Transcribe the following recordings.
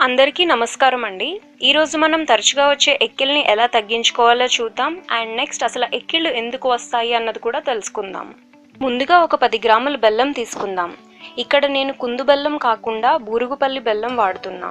అందరికీ నమస్కారం అండి. ఈరోజు మనం తరచుగా వచ్చే ఎక్కిళ్ళని ఎలా తగ్గించుకోవాలో చూద్దాం. అండ్ నెక్స్ట్ అసలు ఎక్కిళ్ళు ఎందుకు వస్తాయి అన్నది కూడా తెలుసుకుందాం. ముందుగా ఒక 10 గ్రాముల బెల్లం తీసుకుందాం. ఇక్కడ నేను కుందు బెల్లం కాకుండా బూరుగుపల్లి బెల్లం వాడుతున్నా.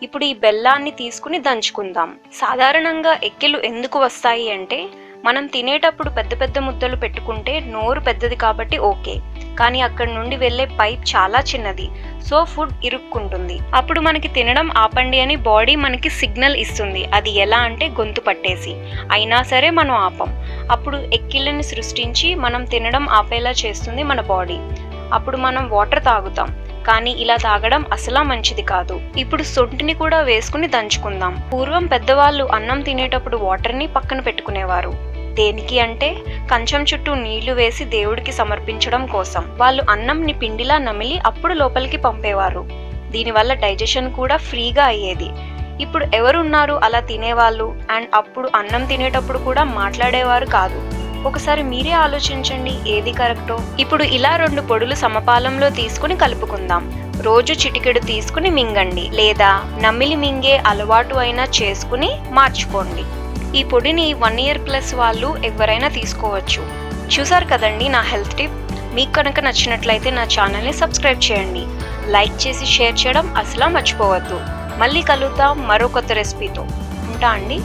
ఇప్పుడు ఈ బెల్లాన్ని తీసుకుని దంచుకుందాం. సాధారణంగా ఎక్కిళ్ళు ఎందుకు వస్తాయి అంటే మనం తినేటప్పుడు పెద్ద పెద్ద ముద్దలు పెట్టుకుంటే నోరు పెద్దది కాబట్టి ఓకే, కానీ అక్కడ నుండి వెళ్ళే పైప్ చాలా చిన్నది, సో ఫుడ్ ఇరుక్కుంటుంది. అప్పుడు మనకి తినడం ఆపండి అని బాడీ మనకి సిగ్నల్ ఇస్తుంది. అది ఎలా అంటే గొంతు పట్టేసి. అయినా సరే మనం ఆపం. అప్పుడు ఎక్కిళ్ళని సృష్టించి మనం తినడం ఆపేలా చేస్తుంది మన బాడీ. అప్పుడు మనం వాటర్ తాగుతాం, కానీ ఇలా తాగడం అసలా మంచిది కాదు. ఇప్పుడు సొంటిని కూడా వేసుకుని దంచుకుందాం. పూర్వం పెద్దవాళ్ళు అన్నం తినేటప్పుడు వాటర్ని పక్కన పెట్టుకునేవారు. దేనికి అంటే కంచం చుట్టూ నీళ్లు వేసి దేవుడికి సమర్పించడం కోసం. వాళ్ళు అన్నంని పిండిలా నమిలి అప్పుడు లోపలికి పంపేవారు. దీనివల్ల డైజెషన్ కూడా ఫ్రీగా అయ్యేది. ఇప్పుడు ఎవరున్నారు అలా తినేవాళ్ళు అండ్ అప్పుడు అన్నం తినేటప్పుడు కూడా మాట్లాడేవారు కాదు? ఒకసారి మీరే ఆలోచించండి ఏది కరెక్టో. ఇప్పుడు ఇలా 2 పొడులు సమపాలంలో తీసుకుని కలుపుకుందాం. రోజు చిటికెడు తీసుకుని మింగండి, లేదా నమిలి మింగే అలవాటు అయినా చేసుకుని మార్చుకోండి. ఈ పొడిని 1 year ప్లస్ వాళ్ళు ఎవరైనా తీసుకోవచ్చు. చూసారు కదండి నా హెల్త్ టిప్. మీకు కనుక నచ్చినట్లయితే నా ఛానల్ని సబ్స్క్రైబ్ చేయండి. లైక్ చేసి షేర్ చేయడం అసలు మర్చిపోవద్దు. మళ్ళీ కలుద్దాం మరో కొత్త రెసిపీతో. ఉంటా అండి.